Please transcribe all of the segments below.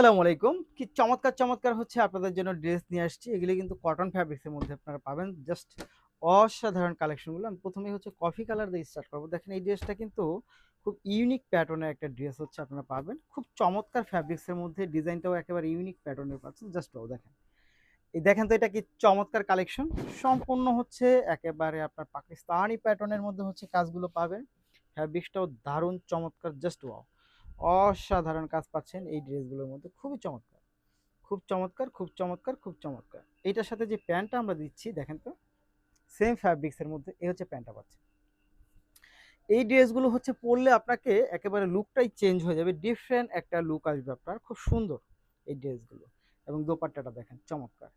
আসসালামু আলাইকুম। কি চমৎকার, চমৎকার হচ্ছে আপনাদের জন্য ড্রেস নিয়ে আসছি। এগুলি কিন্তু কটন ফ্যাব্রিক্স এর মধ্যে আপনারা পাবেন। জাস্ট অসাধারণ কালেকশন গুলো। আমি ১ম এই হচ্ছে কফি কালার দিয়ে স্টার্ট করব। দেখেন এই ড্রেসটা কিন্তু খুব ইউনিক প্যাটার্ন এর একটা ড্রেস হচ্ছে আপনারা পাবেন। খুব চমৎকার ফ্যাব্রিক্স এর মধ্যে ডিজাইনটাও একেবারে ইউনিক প্যাটার্ন এর পাচ্ছেন। জাস্ট ওয়াও দেখেন। এই দেখেন তো এটা কি চমৎকার কালেকশন। সম্পূর্ণ হচ্ছে একেবারে আপনার পাকিস্তানি প্যাটার্ন এর মধ্যে হচ্ছে কাজগুলো পাবেন। ফ্যাব্রিক্সটাও দারুণ চমৎকার জাস্ট ওয়াও! অসাধারণ কাজ পাচ্ছেন এই ড্রেসগুলোর মধ্যে। খুবই চমৎকার। খুব চমৎকার, খুব চমৎকার, খুব চমৎকার। এইটার সাথে যে প্যান্টটা আমরা দিচ্ছি দেখেন তো, সেম ফ্যাব্রিক্স এর মধ্যে এই হচ্ছে প্যান্টটা পাচ্ছেন। এই ড্রেসগুলো হচ্ছে পরলে আপনাকে একেবারে লুকটাই চেঞ্জ হয়ে যাবে। ডিফারেন্ট একটা লুক আসবে আপনার। খুব সুন্দর এই ড্রেসগুলো। এবং দোপাট্টাটা দেখেন চমৎকার।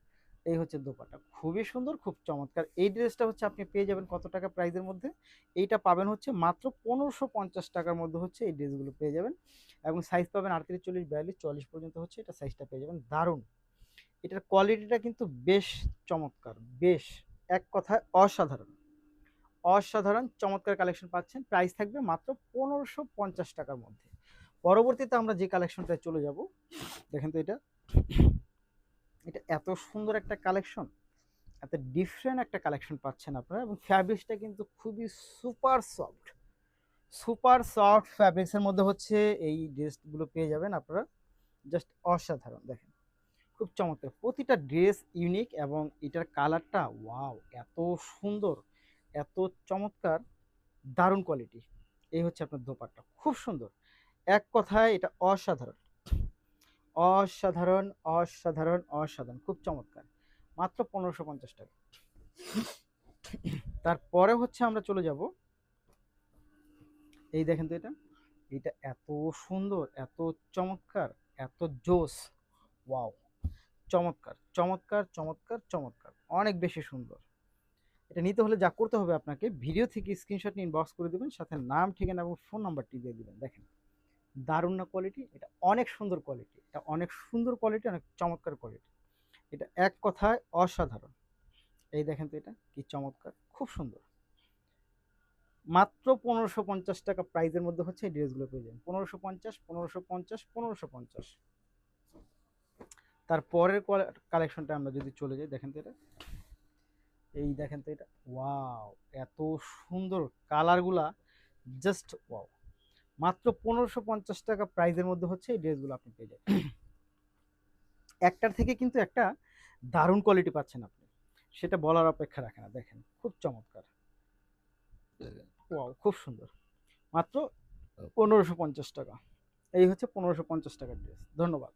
এই হচ্ছে দোপাট্টা। খুবই সুন্দর, খুব চমৎকার। এই ড্রেসটা হচ্ছে আপনি পেয়ে যাবেন কত টাকা প্রাইসের মধ্যে? এইটা পাবেন হচ্ছে মাত্র ৳১৫৫০ মধ্যে হচ্ছে এই ড্রেসগুলো পেয়ে যাবেন। এবং সাইজ পাবেন ৩৮, ৪০, ৪২, ৪৪ পর্যন্ত হচ্ছে এটা সাইজটা পেয়ে যাবেন। দারুণ! এটার কোয়ালিটিটা কিন্তু বেশ চমৎকার। বেশ এক কথায় অসাধারণ। অসাধারণ চমৎকার কালেকশন পাচ্ছেন। প্রাইস থাকবে মাত্র ৳১৫৫০ মধ্যে। পরবর্তীতে আমরা যে কালেকশনটায় চলে যাব, দেখেন তো এটা। এটা এত সুন্দর একটা কালেকশন, এত ডিফারেন্ট একটা কালেকশন পাচ্ছেন আপনারা এবং ফ্যাব্রিক্সটা কিন্তু খুবই super soft. Super soft fabrics এর মধ্যে হচ্ছে এই ড্রেসগুলো পেয়ে যাবেন আপনারা। জাস্ট অসাধারণ দেখেন। খুব চমৎকার। প্রতিটা ড্রেস ইউনিক এবং এটার কালারটা ওয়াও! এত সুন্দর, এত চমৎকার, দারুণ কোয়ালিটি। এই হচ্ছে আপনার দোপাট্টা। খুব সুন্দর। এক কথায় এটা অসাধারণ। অসাধারণ, অসাধারণ, অসাধারণ। খুব চমৎকার। মাত্র ৳১৫৫০। তারপরে হচ্ছে আমরা চলে যাব, এই দেখেন তো এটা। এটা এত সুন্দর, এত চমৎকার, এত জোস! ওয়াও! চমৎকার, চমৎকার, চমৎকার, চমৎকার। অনেক বেশি সুন্দর। এটা নিতে হলে যা করতে হবে আপনাকে ভিডিও থেকে স্ক্রিনশট নিয়ে ইনবক্স করে দিবেন। সাথে নাম, ঠিকানা এবং ফোন নাম্বারটি দিয়ে দিবেন। দেখেন, দারুণ না কোয়ালিটি? এটা অনেক সুন্দর কোয়ালিটি। এটা অনেক সুন্দর কোয়ালিটি, অনেক চমৎকার কোয়ালিটি। এটা এক কথায় অসাধারণ। এই দেখেন তো এটা কি চমৎকার! খুব সুন্দর। মাত্র ৳১৫৫০ প্রাইজের মধ্যে হচ্ছে এই ড্রেসগুলো পেয়ে যাবেন। ১৫৫০, ১৫৫০, ১৫৫০। তারপরের কালেকশনটা আমরা যদি চলে যাই, দেখেন তো এটা। এই দেখেন তো এটা। ওয়াও! এত সুন্দর কালারগুলা, জাস্ট ওয়াও! মাত্র ৳১৫৫০ প্রাইজের মধ্যে হচ্ছে এই ড্রেসগুলো আপনি পেয়ে যাবেন। একটার থেকে কিন্তু একটা দারুণ কোয়ালিটি পাচ্ছেন আপনি। সেটা বলার অপেক্ষা রাখে না। দেখেন, খুব চমৎকার। ওয়াও! খুব সুন্দর। মাত্র ৳১৫৫০। এই হচ্ছে ৳১৫৫০ ড্রেস। ধন্যবাদ।